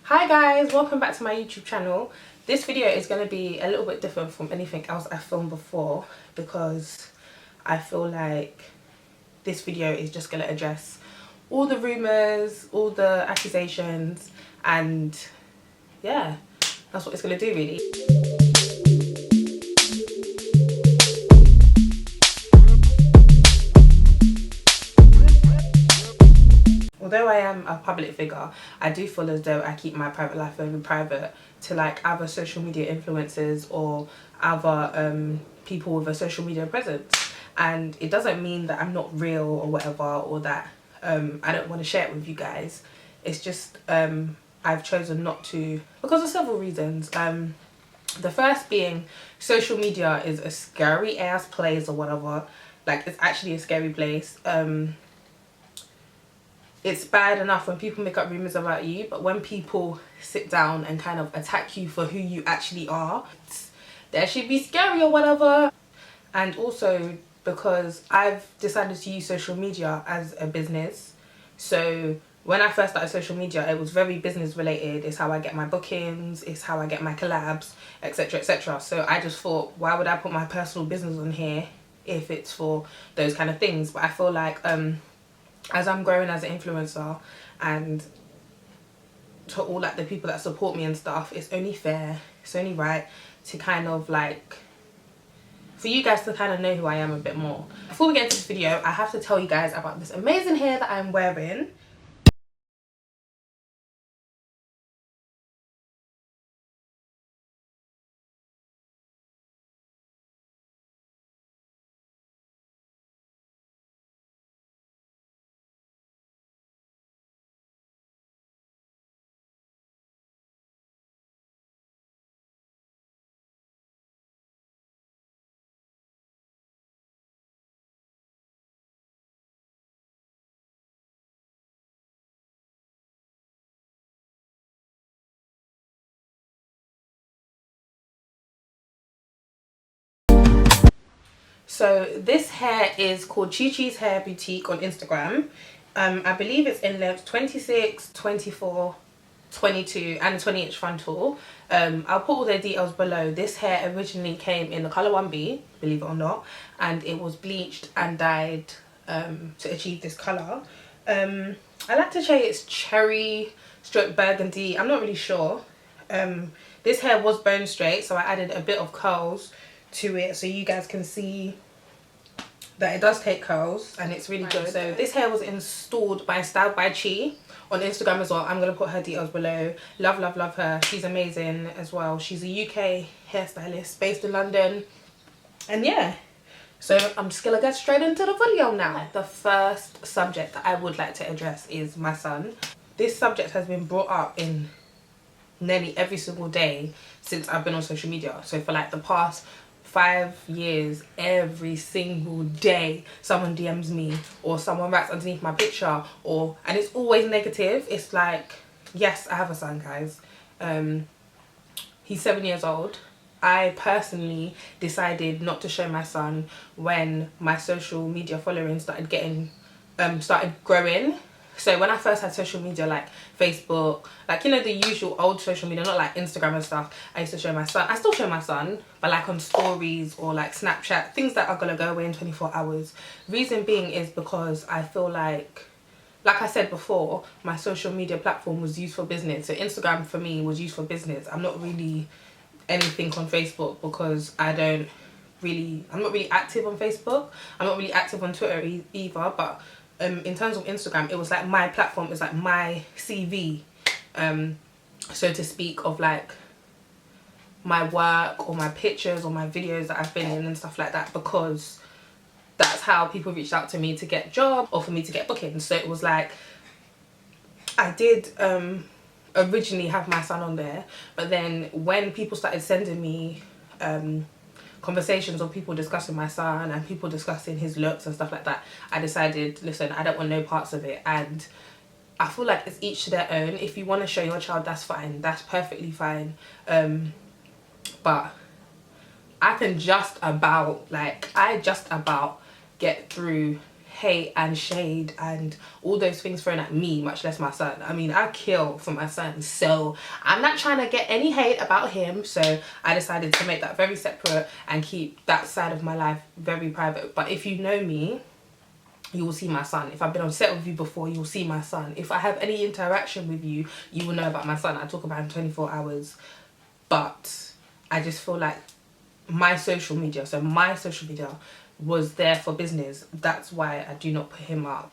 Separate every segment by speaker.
Speaker 1: Hi guys, welcome back to my YouTube channel. This video is going to be a little bit different from anything else I filmed before because I feel like this video is just going to address all the rumours, all the accusations, and yeah, that's what it's going to do really. Although I am a public figure, I do feel as though I keep my private life very private to like other social media influencers or other people with a social media presence. And it doesn't mean that I'm not real or whatever, or that I don't want to share it with you guys. It's just I've chosen not to because of several reasons. The first being social media is a scary ass place or whatever. Like, it's actually a scary place. It's bad enough when people make up rumours about you, but when people sit down and kind of attack you for who you actually are, that should be scary or whatever. And also because I've decided to use social media as a business. So when I first started social media, it was very business related. It's how I get my bookings, it's how I get my collabs, etc, etc. So I just thought, why would I put my personal business on here if it's for those kind of things? But I feel like as I'm growing as an influencer, and to all like the people that support me and stuff, it's only fair, it's only right to kind of like for you guys to kind of know who I am a bit more. Before we get into this video, I have to tell you guys about this amazing hair that I'm wearing. So this hair is called Chi Chi's Hair Boutique on Instagram. I believe it's in length 26, 24, 22 and a 20-inch frontal. I'll put all their details below. This hair originally came in the colour 1B, believe it or not, and it was bleached and dyed to achieve this colour. I like to say it's cherry stroke burgundy, I'm not really sure. This hair was bone straight, so I added a bit of curls to it so you guys can see that it does take curls and it's really good. So this hair was installed by Styled by Chi on Instagram as well. I'm going to put her details below. Love, love, love her. She's amazing as well. She's a UK hairstylist based in London. And yeah, so I'm just going to get straight into the video now. The first subject that I would like to address is my son. This subject has been brought up in nearly every single day since I've been on social media. So for like the past 5 years, every single day someone DMs me or someone writes underneath my picture, and it's always negative. It's like, yes, I have a son, guys. He's 7 years old. I personally decided not to show my son when my social media following started growing. So when I first had social media, like Facebook, like, you know, the usual old social media, not like Instagram and stuff, I used to show my son. I still show my son, but like on stories or like Snapchat, things that are gonna go away in 24 hours. Reason being is because I feel like I said before, my social media platform was used for business. So Instagram for me was used for business. I'm not really anything on Facebook because I'm not really active on Facebook. I'm not really active on Twitter either, but in terms of Instagram, it was like my platform, is like my CV, so to speak, of like my work or my pictures or my videos that I've been in and stuff like that, because that's how people reached out to me to get jobs or for me to get bookings. So it was like, I did originally have my son on there, but then when people started sending me conversations of people discussing my son and people discussing his looks and stuff like that, I decided, listen, I don't want no parts of it. And I feel like it's each to their own. If you want to show your child, that's fine, that's perfectly fine, but I just about get through hate and shade and all those things thrown at me, much less my son. I mean, I kill for my son, so I'm not trying to get any hate about him. So I decided to make that very separate and keep that side of my life very private. But if you know me, you will see my son. If I've been on set with you before, you'll see my son. If I have any interaction with you, you will know about my son. I talk about him 24 hours. But I just feel like my social media was there for business. That's why I do not put him up.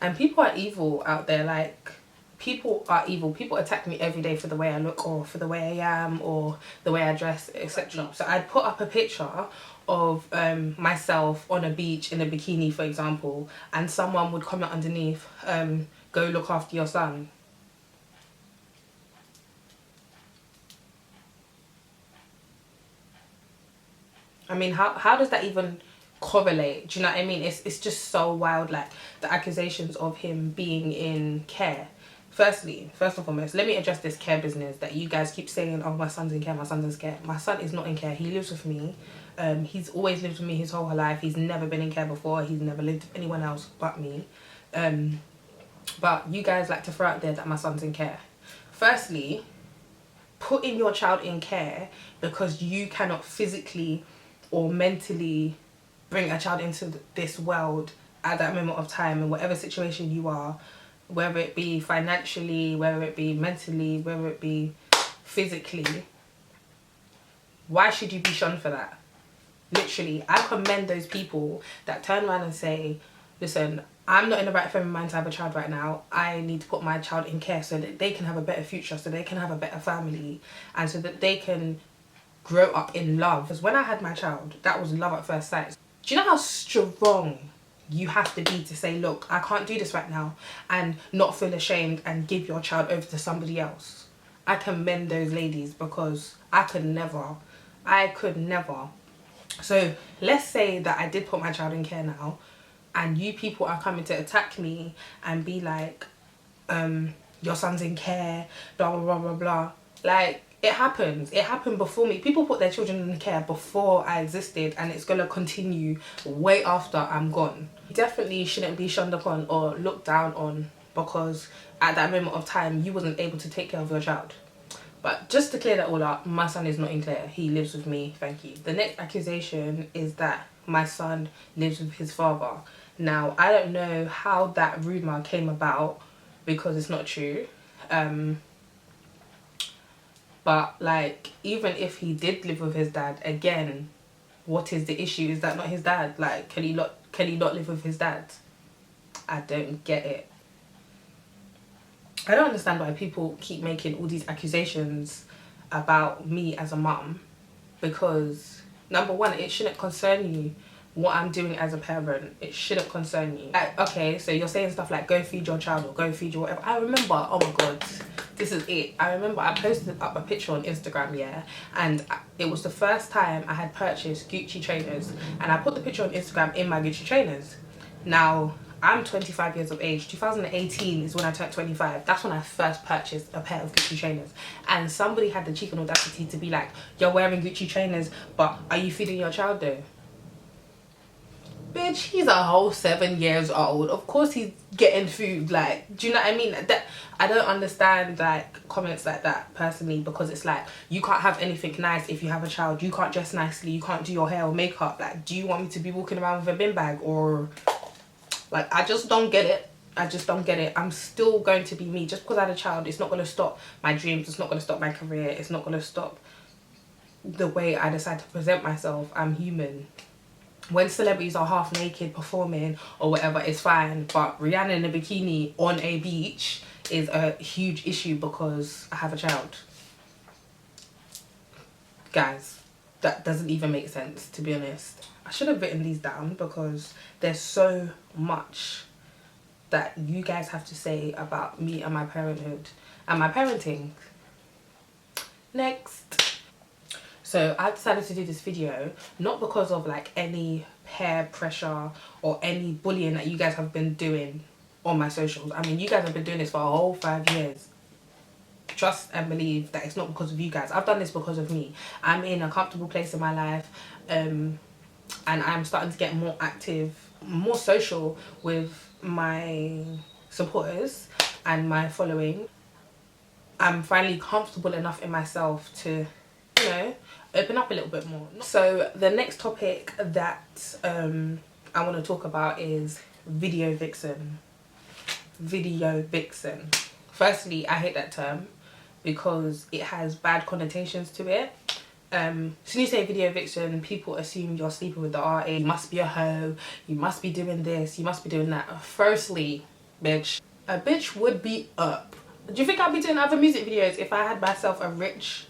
Speaker 1: And people are evil out there. Like, people are evil. People attack me every day for the way I look, or for the way I am, or the way I dress, etc. So I'd put up a picture of myself on a beach in a bikini, for example, and someone would comment underneath, go look after your son. I mean, how does that even correlate? Do you know what I mean? It's just so wild, like the accusations of him being in care. First and foremost, let me address this care business that you guys keep saying, oh, my son's in care, my son's in care. My son is not in care. He lives with me. He's always lived with me his whole life. He's never been in care before. He's never lived with anyone else but me. But you guys like to throw out there that my son's in care. Firstly, putting your child in care because you cannot physically or mentally bring a child into this world at that moment of time, in whatever situation you are, whether it be financially, whether it be mentally, whether it be physically, why should you be shunned for that? Literally, I commend those people that turn around and say, listen, I'm not in the right frame of mind to have a child right now. I need to put my child in care so that they can have a better future, so they can have a better family, and so that they can grow up in love. Because when I had my child, that was love at first sight. Do you know how strong you have to be to say, look, I can't do this right now, and not feel ashamed and give your child over to somebody else? I commend those ladies, because I could never. So let's say that I did put my child in care now, and you people are coming to attack me and be like, your son's in care, blah blah blah blah blah. Like, it happens. It happened before me. People put their children in care before I existed, and it's gonna continue way after I'm gone. You definitely shouldn't be shunned upon or looked down on because at that moment of time you wasn't able to take care of your child. But just to clear that all up, my son is not in care. He lives with me, thank you. The next accusation is that my son lives with his father. Now, I don't know how that rumour came about because it's not true. But like, even if he did live with his dad, again, what is the issue? Is that not his dad? Like, can he not live with his dad? I don't get it. I don't understand why people keep making all these accusations about me as a mum, because number one, it shouldn't concern you what I'm doing as a parent. It shouldn't concern you. Like, okay, so you're saying stuff like go feed your child or go feed your whatever. I remember, oh my god, this is it. I remember I posted up a picture on Instagram, yeah, and it was the first time I had purchased Gucci trainers, and I put the picture on Instagram in my Gucci trainers. Now, I'm 25 years of age. 2018 is when I turned 25. That's when I first purchased a pair of Gucci trainers. And somebody had the cheek and audacity to be like, you're wearing Gucci trainers, but are you feeding your child though? Bitch, he's a whole 7 years old. Of course he's getting food. Like, do you know what I mean? That I don't understand like comments like that personally, because it's like, you can't have anything nice if you have a child. You can't dress nicely. You can't do your hair or makeup. Like, do you want me to be walking around with a bin bag? Or like, I just don't get it. I just don't get it. I'm still going to be me. Just because I had a child, it's not going to stop my dreams. It's not going to stop my career. It's not going to stop the way I decide to present myself. I'm human. When celebrities are half naked performing or whatever, it's fine. But Rihanna in a bikini on a beach is a huge issue because I have a child. Guys, that doesn't even make sense, to be honest. I should have written these down because there's so much that you guys have to say about me and my parenthood and my parenting. Next. So I decided to do this video not because of like any peer pressure or any bullying that you guys have been doing on my socials. I mean, you guys have been doing this for a whole 5 years. Trust and believe that it's not because of you guys. I've done this because of me. I'm in a comfortable place in my life, and I'm starting to get more active more social with my supporters and my following. I'm finally comfortable enough in myself to, you know, open up a little bit more. So the next topic that I want to talk about is video vixen. Video vixen. Firstly, I hate that term because it has bad connotations to it. As soon as you say video vixen, people assume you're sleeping with the artist. You must be a hoe, you must be doing this, you must be doing that. Firstly, bitch, a bitch would be up. Do you think I'd be doing other music videos if I had myself a rich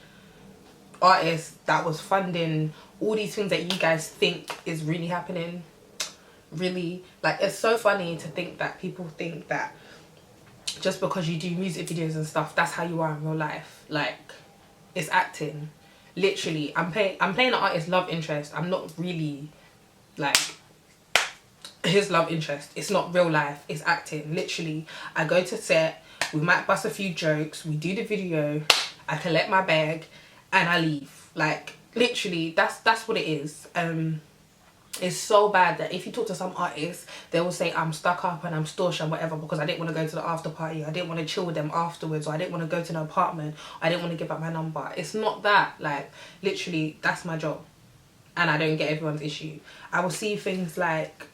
Speaker 1: artist that was funding all these things that you guys think is really happening? Really? Like, it's so funny to think that people think that just because you do music videos and stuff, that's how you are in real life. Like, it's acting. Literally, I'm playing an artist's love interest. I'm not really like his love interest. It's not real life, it's acting. Literally, I go to set, we might bust a few jokes, we do the video, I collect my bag and I leave. Like, literally, that's what it is. It's so bad that if you talk to some artists, they will say I'm stuck up and I'm storch and whatever because I didn't want to go to the after party, I didn't want to chill with them afterwards, or I didn't want to go to the apartment, I didn't want to give up my number. It's not that. Like, literally, that's my job and I don't get everyone's issue. I will see things like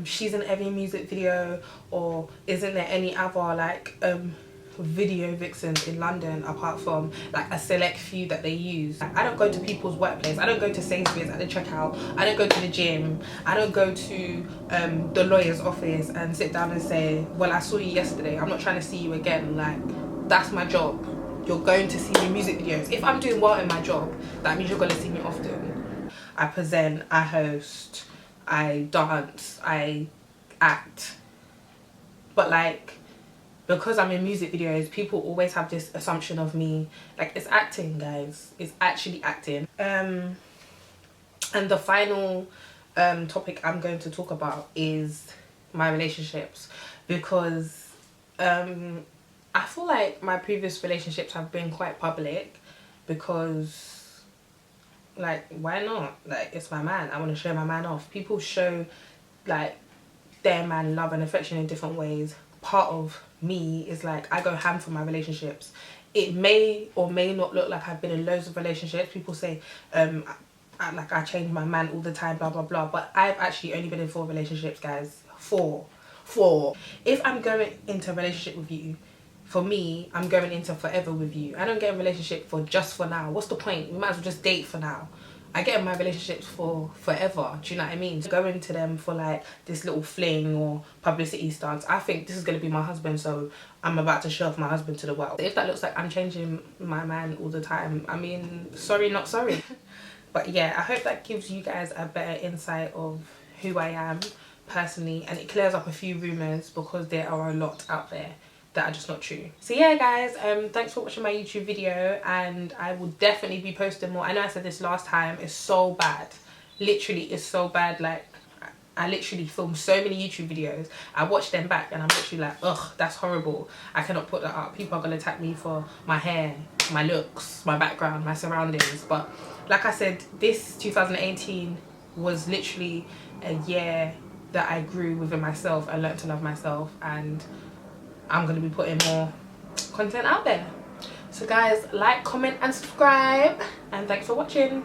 Speaker 1: she's in every music video, or isn't there any other like video vixens in London apart from like a select few that they use. I don't go to people's workplace, I don't go to Sainsbury's at the checkout, I don't go to the gym, I don't go to the lawyer's office and sit down and say, well, I saw you yesterday, I'm not trying to see you again. Like, that's my job. You're going to see me in music videos. If I'm doing well in my job, that means you're going to see me often. I present, I host, I dance, I act. But like, because I'm in music videos, people always have this assumption of me, like, it's acting, guys. It's actually acting. And the final topic I'm going to talk about is my relationships, because I feel like my previous relationships have been quite public because, like, why not? Like, it's my man. I want to show my man off. People show, like, their man love and affection in different ways. Part of me is like, I go ham for my relationships. It may or may not look like I've been in loads of relationships. People say I change my man all the time, blah blah blah, but I've actually only been in 4 relationships, guys. 4. If I'm going into a relationship with you, for me, I'm going into forever with you. I don't get in a relationship for just for now. What's the point? We might as well just date for now. I get in my relationships for forever. Do you know what I mean? Go into them for like this little fling or publicity stance. I think this is going to be my husband, so I'm about to show off my husband to the world. If that looks like I'm changing my man all the time, I mean, sorry not sorry. But yeah, I hope that gives you guys a better insight of who I am personally, and it clears up a few rumours, because there are a lot out there that are just not true. So yeah, guys, thanks for watching my YouTube video, and I will definitely be posting more. I know I said this last time. It's so bad. Literally, it's so bad. Like, I literally filmed so many YouTube videos. I watched them back and I'm literally like, ugh, that's horrible. I cannot put that up. People are going to attack me for my hair, my looks, my background, my surroundings. But like I said, this 2018 was literally a year that I grew within myself and learned to love myself, and I'm going to be putting more content out there. So guys, like, comment and subscribe, and thanks for watching.